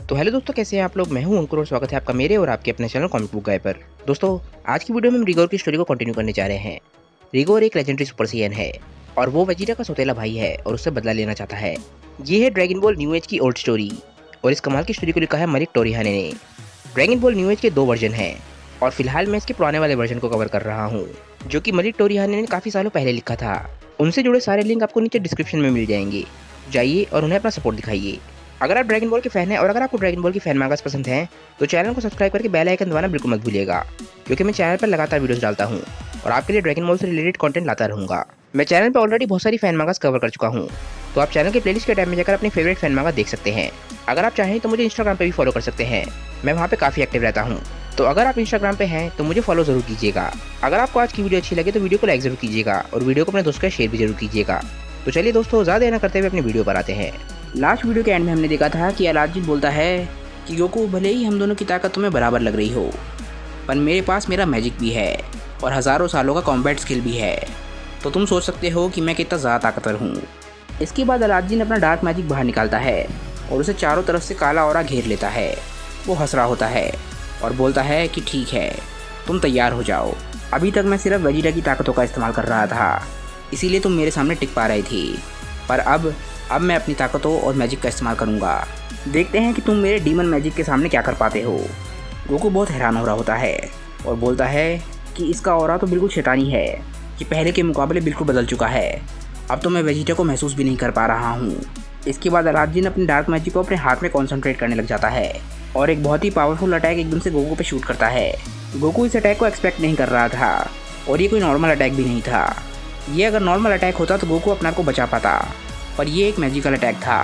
तो हेलो दोस्तों, कैसे हैं आप लोग। मैं हूं अंकुर और स्वागत है आपका मेरे और आपके अपने चैनल कॉमिक बुक गाय पर। दोस्तों, आज की वीडियो में हम रिगोर की स्टोरी को कंटिन्यू करने जा रहे हैं। रिगोर एक लेजेंडरी सुपर सैयन है और वो वेजिटा का सौतेला भाई है और उससे बदला लेना चाहता है। ये है ड्रैगन बॉल न्यू एज की ओल्ड स्टोरी और इस कमाल की स्टोरी को लिखा है मलिक टोरिहाने ने। ड्रैगन बॉल न्यू एज के 2 वर्जन हैं और फिलहाल मैं इसके पुराने वाले वर्जन को कवर कर रहा हूँ, जो कि मलिक टोरिहाने ने काफ़ी सालों पहले लिखा था। उनसे जुड़े सारे लिंक आपको नीचे डिस्क्रिप्शन में मिल जाएंगे, जाइए और उन्हें अपना सपोर्ट दिखाइए। अगर आप ड्रैगन बॉल के फैन हैं और अगर आपको ड्रैगन बॉल की फैन मांगास पसंद हैं तो चैनल को सब्सक्राइब करके बेल आइकन दबाना बिल्कुल मत भूलिएगा, क्योंकि मैं चैनल पर लगातार वीडियोस डालता हूं और आपके लिए ड्रैगन बॉल से रिलेटेड कंटेंट लाता रहूंगा। मैं चैनल पर ऑलरेडी बहुत सारी फैन मांगास कवर कर चुका हूं, तो आप चैनल के प्लेलिस्ट के टैब में जाकर अपनी फेवरेट फैन मांगा देख सकते हैं। अगर आप चाहें तो मुझे इंस्टाग्राम पर भी फॉलो कर सकते हैं, मैं वहाँ पे काफ़ी एक्टिव रहता हूँ। तो अगर आप इंस्टाग्राम पे हैं तो मुझे फॉलो जरूर कीजिएगा। अगर आपको आज की वीडियो अच्छी लगे तो वीडियो को लाइक जरूर कीजिएगा और वीडियो को अपने दोस्तों के साथ शेयर भी जरूर कीजिएगा। तो चलिए दोस्तों, ज़्यादा देर न करते हुए अपनी वीडियो पर आते हैं। लास्ट वीडियो के एंड में हमने देखा था कि अलादीन बोलता है कि गोकू, भले ही हम दोनों की ताकत तुम्हें बराबर लग रही हो, पर मेरे पास मेरा मैजिक भी है और हज़ारों सालों का कॉम्बैट स्किल भी है, तो तुम सोच सकते हो कि मैं कितना ज़्यादा ताकतवर हूँ। इसके बाद अलादीन अपना डार्क मैजिक बाहर निकालता है और उसे चारों तरफ से काला औरा घेर लेता है। वो हंस रहा होता है और बोलता है कि ठीक है, तुम तैयार हो जाओ। अभी तक मैं सिर्फ वेजिटा की ताकतों का इस्तेमाल कर रहा था, इसीलिए तुम मेरे सामने टिक पा रही थी, पर अब मैं अपनी ताकतों और मैजिक का इस्तेमाल करूंगा। देखते हैं कि तुम मेरे डीमन मैजिक के सामने क्या कर पाते हो। गोकू बहुत हैरान हो रहा होता है और बोलता है कि इसका ऑरा तो बिल्कुल शैतानी है, कि पहले के मुकाबले बिल्कुल बदल चुका है। अब तो मैं वेजिटा को महसूस भी नहीं कर पा रहा हूँ। इसके बाद अलादीन अपने डार्क मैजिक को अपने हाथ में कॉन्सेंट्रेट करने लग जाता है और एक बहुत ही पावरफुल अटैक एकदम से गोकू पे शूट करता है। गोकू इस अटैक को एक्सपेक्ट नहीं कर रहा था और ये कोई नॉर्मल अटैक भी नहीं था। ये अगर नॉर्मल अटैक होता तो गोकू अपने आप को बचा पाता, पर ये एक मैजिकल अटैक था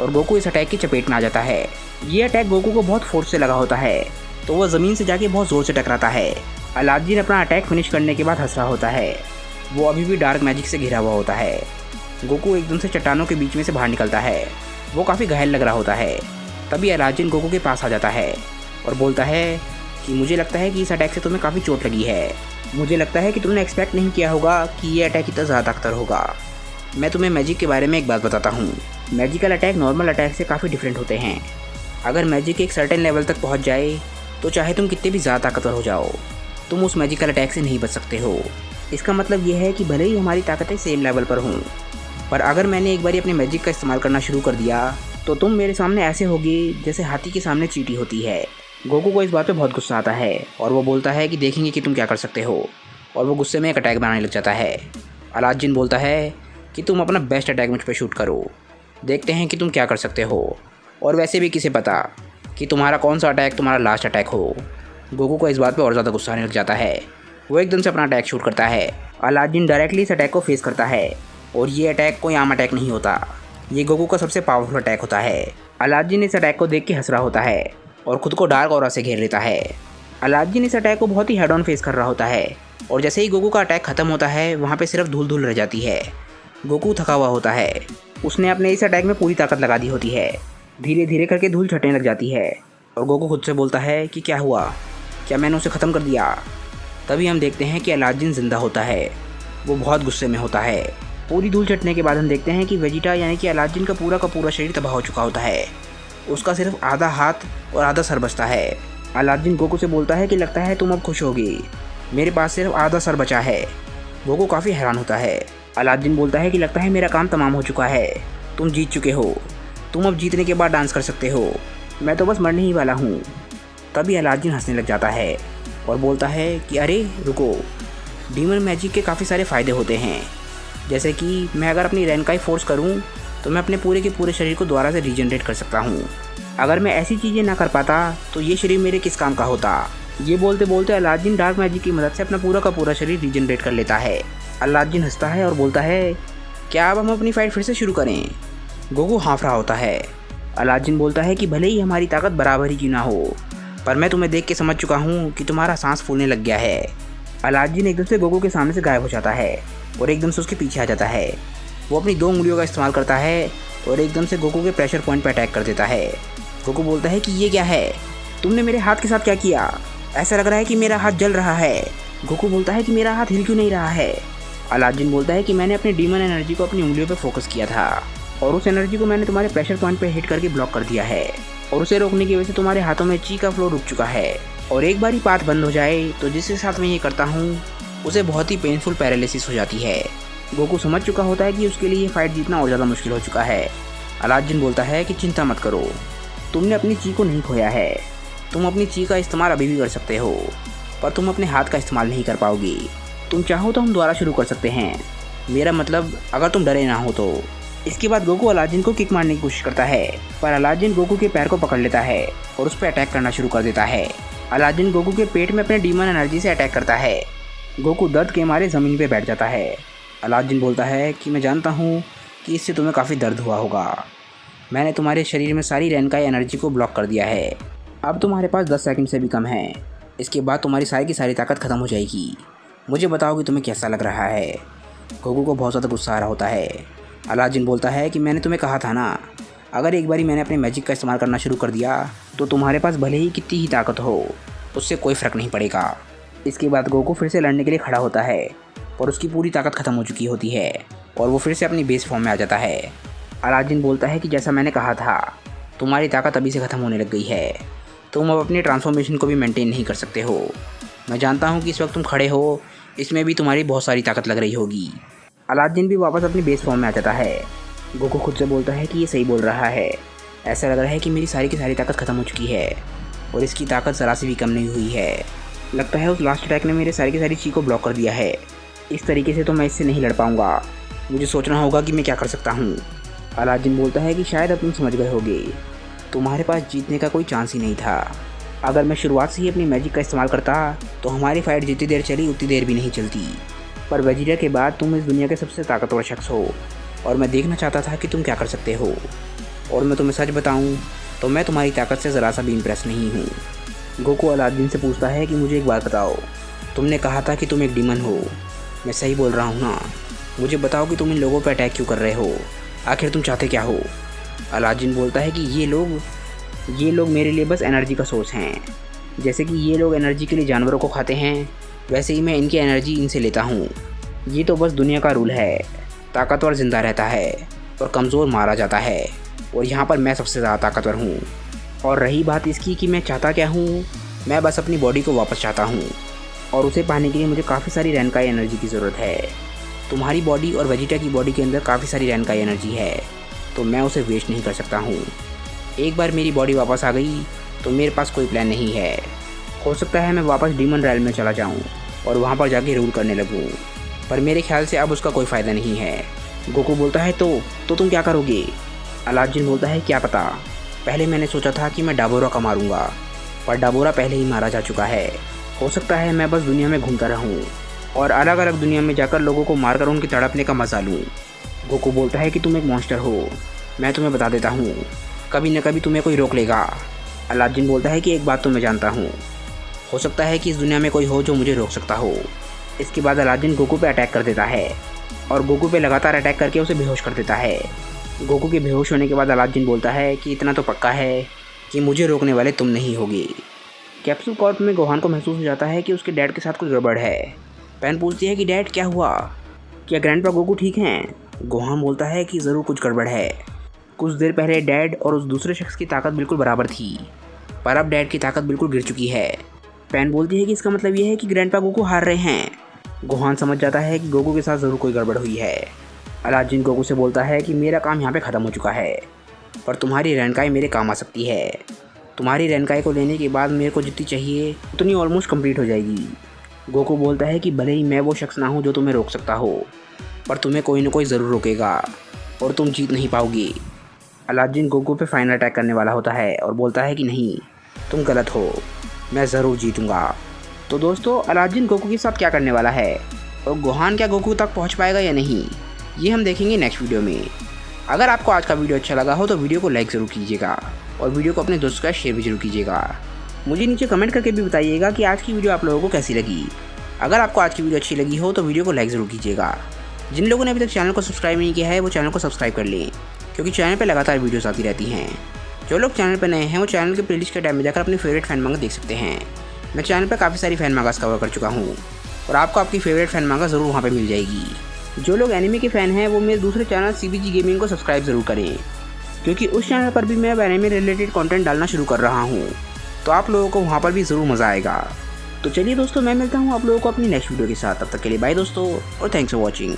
और गोकू इस अटैक की चपेट में आ जाता है। ये अटैक गोकू को बहुत फोर्स से लगा होता है, तो वह ज़मीन से जाके बहुत ज़ोर से टकराता है। अलादीन अपना अटैक फिनिश करने के बाद हंस रहा होता है। वो अभी भी डार्क मैजिक से घिरा हुआ होता है। गोकू एकदम से चट्टानों के बीच में से बाहर निकलता है। वो काफ़ी घायल लग रहा होता है। तभी अलादीन गोकू के पास आ जाता है और बोलता है कि मुझे लगता है कि इस अटैक से तुम्हें काफ़ी चोट लगी है। मुझे लगता है कि तुमने एक्सपेक्ट नहीं किया होगा कि ये अटैक इतना ज़्यादा ताकतवर होगा। मैं तुम्हें मैजिक के बारे में एक बात बताता हूँ। मैजिकल अटैक नॉर्मल अटैक से काफ़ी डिफरेंट होते हैं। अगर मैजिक एक सर्टेन लेवल तक पहुँच जाए तो चाहे तुम कितने भी ज़्यादा ताकतवर हो जाओ, तुम उस मैजिकल अटैक से नहीं बच सकते हो। इसका मतलब ये है कि भले ही हमारी ताकतें सेम लेवल पर हों, पर अगर मैंने एक बार अपने मैजिक का इस्तेमाल करना शुरू कर दिया तो तुम मेरे सामने ऐसे होगी जैसे हाथी के सामने चींटी होती है। गोकू को इस बात पे बहुत गुस्सा आता है और वो बोलता है कि देखेंगे कि तुम क्या कर सकते हो, और वो गुस्से में एक अटैक बनाने लग जाता है। अलादीन बोलता है कि तुम अपना बेस्ट अटैक मुझ पर शूट करो, देखते हैं कि तुम क्या कर सकते हो, और वैसे भी किसे पता कि तुम्हारा कौन सा अटैक तुम्हारा लास्ट अटैक हो। गोकू को इस बात पे और ज़्यादा गुस्सा आने लग जाता है। वो एकदम से अपना अटैक शूट करता है। अलादीन डायरेक्टली इस अटैक को फेस करता है और ये अटैक कोई आम अटैक नहीं होता, ये गोकू का सबसे पावरफुल अटैक होता है। अलादीन इस अटैक को देख के हंस रहा होता है और खुद को डार्क ऑरा से घेर लेता है। अलादीन इस अटैक को बहुत ही हेड ऑन फेस कर रहा होता है और जैसे ही गोकू का अटैक खत्म होता है वहाँ पे सिर्फ धूल धूल रह जाती है। गोकू थका हुआ होता है, उसने अपने इस अटैक में पूरी ताकत लगा दी होती है। धीरे धीरे करके धूल छटने लग जाती है और गोकू खुद से बोलता है कि क्या हुआ, क्या मैंने उसे ख़त्म कर दिया। तभी हम देखते हैं कि अलादीन जिंदा होता है। वो बहुत गुस्से में होता है। पूरी धूल छटने के बाद हम देखते हैं कि वेजिटा यानी कि अलादीन का पूरा शरीर तबाह हो चुका होता है। उसका सिर्फ आधा हाथ और आधा सर बचता है। अलादीन गोकू से बोलता है कि लगता है तुम अब खुश होगी, मेरे पास सिर्फ आधा सर बचा है। गोकू काफ़ी हैरान होता है। अलादीन बोलता है कि लगता है मेरा काम तमाम हो चुका है, तुम जीत चुके हो, तुम अब जीतने के बाद डांस कर सकते हो, मैं तो बस मरने ही वाला हूँ। तभी अलादीन हंसने लग जाता है और बोलता है कि अरे रुको, डीमन मैजिक के काफ़ी सारे फ़ायदे होते हैं, जैसे कि मैं अगर अपनी रैंकाई फोर्स करूं तो मैं अपने पूरे के पूरे शरीर को दोबारा से रीजनरेट कर सकता हूं। अगर मैं ऐसी चीज़ें ना कर पाता तो ये शरीर मेरे किस काम का होता। ये बोलते बोलते अलादीन डार्क मैजिक की मदद से अपना पूरा का पूरा शरीर रीजनरेट कर लेता है। अलादीन हंसता है और बोलता है क्या अब हम अपनी फाइट फिर से शुरू करें। गोकू हाँफ रहा होता है। अलादीन बोलता है कि भले ही हमारी ताकत बराबर ही क्यों ना हो, पर मैं तुम्हें देख के समझ चुका हूँ कि तुम्हारा सांस फूलने लग गया है। अलादीन एकदम से गोकू के सामने से गायब हो जाता है और एकदम से उसके पीछे आ जाता है। वो अपनी 2 उंगलियों का इस्तेमाल करता है और एकदम से गोकू के प्रेशर पॉइंट पर अटैक कर देता है। गोकू बोलता है कि ये क्या है, तुमने मेरे हाथ के साथ क्या किया, ऐसा लग रहा है कि मेरा हाथ जल रहा है। गोकू बोलता है कि मेरा हाथ हिल क्यों नहीं रहा है। अलादीन बोलता है कि मैंने अपनी डीमन एनर्जी को अपनी उंगलियों पर फोकस किया था और उस एनर्जी को मैंने तुम्हारे प्रेशर पॉइंट पे हिट करके ब्लॉक कर दिया है। और उसे रोकने की वजह से तुम्हारे हाथों में ची का फ्लो रुक चुका है। और एक बार ही पाथ बंद हो जाए तो जिसके साथ मैं ये करता हूँ उसे बहुत ही पेनफुल पैरालिसिस हो जाती है। गोकू समझ चुका होता है कि उसके लिए ये फाइट जीतना और ज़्यादा मुश्किल हो चुका है। अलादीन बोलता है कि चिंता मत करो, तुमने अपनी ची को नहीं खोया है। तुम अपनी ची का इस्तेमाल अभी भी कर सकते हो, पर तुम अपने हाथ का इस्तेमाल नहीं कर पाओगे। तुम चाहो तो हम दोबारा शुरू कर सकते हैं, मेरा मतलब अगर तुम डरे ना हो तो। इसके बाद गोकू अलादीन को किक मारने की कोशिश करता है, पर अलादीन गोकू के पैर को पकड़ लेता है और उस पर अटैक करना शुरू कर देता है। अलादीन गोकू के पेट में अपने डीमन एनर्जी से अटैक करता है। गोकू दर्द के मारे ज़मीन पे बैठ जाता है। अलादीन बोलता है कि मैं जानता हूँ कि इससे तुम्हें काफ़ी दर्द हुआ होगा। मैंने तुम्हारे शरीर में सारी रेनकाई एनर्जी को ब्लॉक कर दिया है। अब तुम्हारे पास 10 सेकंड से भी कम है। इसके बाद तुम्हारी सारी की सारी ताकत ख़त्म हो जाएगी। मुझे बताओ कि तुम्हें कैसा लग रहा है। गोकू को बहुत ज़्यादा गुस्सा आ रहा होता है। अलादीन बोलता है कि मैंने तुम्हें कहा था ना, अगर एक बारी मैंने अपने मैजिक का इस्तेमाल करना शुरू कर दिया तो तुम्हारे पास भले ही कितनी ही ताकत हो, उससे कोई फ़र्क नहीं पड़ेगा। इसके बाद गोकू फिर से लड़ने के लिए खड़ा होता है, पर उसकी पूरी ताकत ख़त्म हो चुकी होती है और वो फिर से अपनी बेस फॉर्म में आ जाता है। अलादीन बोलता है कि जैसा मैंने कहा था, तुम्हारी ताकत अभी से ख़त्म होने लग गई है। तुम अब अपनी ट्रांसफॉर्मेशन को भी मेंटेन नहीं कर सकते हो। मैं जानता हूँ कि इस वक्त तुम खड़े हो, इसमें भी तुम्हारी बहुत सारी ताकत लग रही होगी। अलादीन भी वापस अपनी बेस फॉर्म में आ जाता है। गोकू खुद से बोलता है कि ये सही बोल रहा है। ऐसा लग रहा है कि मेरी सारी की सारी ताकत ख़त्म हो चुकी है और इसकी ताकत ज़रा सी भी कम नहीं हुई है। लगता है उस लास्ट अटैक ने मेरे सारी की सारी ची को ब्लॉक कर दिया है। इस तरीके से तो मैं इससे नहीं लड़ पाऊँगा। मुझे सोचना होगा कि मैं क्या कर सकता हूँ। अलादीन बोलता है कि शायद अब तुम समझ गए होगे, तुम्हारे पास जीतने का कोई चांस ही नहीं था। अगर मैं शुरुआत से ही अपनी मैजिक का इस्तेमाल करता तो हमारी फाइट जितनी देर चली उतनी देर भी नहीं चलती। पर वेजिटा के बाद तुम इस दुनिया के सबसे ताकतवर शख्स हो और मैं देखना चाहता था कि तुम क्या कर सकते हो। और मैं तुम्हें सच बताऊं तो मैं तुम्हारी ताकत से ज़रा सा भी इम्प्रेस नहीं हूँ। गोकू अलादीन से पूछता है कि मुझे एक बात बताओ, तुमने कहा था कि तुम एक डीमन हो, मैं सही बोल रहा हूँ ना? मुझे बताओ कि तुम इन लोगों पर अटैक क्यों कर रहे हो, आखिर तुम चाहते क्या हो? अलादीन बोलता है कि ये लोग मेरे लिए बस एनर्जी का सोर्स हैं। जैसे कि ये लोग एनर्जी के लिए जानवरों को खाते हैं, वैसे ही मैं इनकी एनर्जी इनसे लेता हूँ। ये तो बस दुनिया का रूल है, ताकतवर ज़िंदा रहता है और कमज़ोर मारा जाता है, और यहाँ पर मैं सबसे ज़्यादा ताकतवर हूँ। और रही बात इसकी कि मैं चाहता क्या हूँ, मैं बस अपनी बॉडी को वापस चाहता हूँ और उसे पाने के लिए मुझे काफ़ी सारी रेनकाई एनर्जी की ज़रूरत है। तुम्हारी बॉडी और वेजिटा की बॉडी के अंदर काफ़ी सारी रेनकाई एनर्जी है, तो मैं उसे वेस्ट नहीं कर सकता हूँ। एक बार मेरी बॉडी वापस आ गई तो मेरे पास कोई प्लान नहीं है। हो सकता है मैं वापस डीमन रैल में चला जाऊँ और वहाँ पर जाके रूल करने लगूँ, पर मेरे ख्याल से अब उसका कोई फ़ायदा नहीं है। गोकू बोलता है तो तुम क्या करोगे? अलादीन बोलता है क्या पता, पहले मैंने सोचा था कि मैं डाबोरा का मारूंगा, पर डाबोरा पहले ही मारा जा चुका है। हो सकता है मैं बस दुनिया में घूमता रहूं और अलग अलग दुनिया में जाकर लोगों को मारकर उनके तड़पने का मजा लूँ। गोकू बोलता है कि तुम एक मॉन्स्टर हो, मैं तुम्हें बता देता हूँ, कभी न कभी तुम्हें कोई रोक लेगा। अलादीन बोलता है कि एक बात तो मैं जानता हूँ, हो सकता है कि इस दुनिया में कोई हो जो मुझे रोक सकता हो। इसके बाद अलादीन गोकू पे अटैक कर देता है और गोकू पे लगातार अटैक करके उसे बेहोश कर देता है। गोकू के बेहोश होने के बाद अलादीन बोलता है कि इतना तो पक्का है कि मुझे रोकने वाले तुम नहीं होगे। कैप्सूल कॉर्प में गोहान को महसूस हो जाता है कि उसके डैड के साथ कुछ गड़बड़ है। पैन पूछती है कि डैड क्या हुआ, क्या ग्रैंडपा गोकू ठीक हैं? गोहान बोलता है कि ज़रूर कुछ गड़बड़ है। कुछ देर पहले डैड और उस दूसरे शख्स की ताकत बिल्कुल बराबर थी, पर अब डैड की ताकत बिल्कुल गिर चुकी है। पैन बोलती है कि इसका मतलब ये है कि ग्रैंडपा गोकू हार रहे हैं। गोहान समझ जाता है कि गोकू के साथ ज़रूर कोई गड़बड़ हुई है। अलादीन गोकू से बोलता है कि मेरा काम यहाँ पे ख़त्म हो चुका है, पर तुम्हारी रेनकाई मेरे काम आ सकती है। तुम्हारी रेनकाई को लेने के बाद मेरे को जितनी चाहिए उतनी ऑलमोस्ट कंप्लीट हो जाएगी। गोकू बोलता है कि भले ही मैं वो शख्स ना हूँ जो तुम्हें रोक सकता हो, पर तुम्हें कोई ना कोई ज़रूर रोकेगा और तुम जीत नहीं पाओगी। अलादीन गोकू पे फाइनल अटैक करने वाला होता है और बोलता है कि नहीं, तुम गलत हो, मैं ज़रूर जीतूँगा। तो दोस्तों, अलादीन गोकू के साथ क्या करने वाला है और गोहान क्या गोकू तक पहुँच पाएगा या नहीं, ये हम देखेंगे नेक्स्ट वीडियो में। अगर आपको आज का वीडियो अच्छा लगा हो तो वीडियो को लाइक ज़रूर कीजिएगा और वीडियो को अपने दोस्तों का शेयर भी जरूर कीजिएगा। मुझे नीचे कमेंट करके भी बताइएगा कि आज की वीडियो आप लोगों को कैसी लगी। अगर आपको आज की वीडियो अच्छी लगी हो तो वीडियो को लाइक ज़रूर कीजिएगा। जिन लोगों ने अभी तक चैनल को सब्सक्राइब नहीं किया है वो चैनल को सब्सक्राइब कर लें, क्योंकि चैनल पर लगातार वीडियोस आती रहती हैं। जो लोग चैनल पर नए हैं वो चैनल के प्लेलिस्ट के टैब में जाकर अपनी फेवरेट फैन मांगा देख सकते हैं। मैं चैनल पर काफ़ी सारी फैन मांगास कवर कर चुका हूँ और आपको आपकी फेवरेट फैन मांगा ज़रूर वहाँ पर मिल जाएगी। जो लोग एनिमे के फ़ैन हैं वो मेरे दूसरे चैनल CBG गेमिंग को सब्सक्राइब ज़रूर करें, क्योंकि उस चैनल पर भी मैं एनिमे रिलेटेड कंटेंट डालना शुरू कर रहा हूँ, तो आप लोगों को वहाँ पर भी ज़रूर मज़ा आएगा। तो चलिए दोस्तों, मैं मिलता हूँ आप लोगों को अपनी नेक्स्ट वीडियो के साथ। तब तक के लिए बाय दोस्तों, और थैंक्स फॉर वॉचिंग।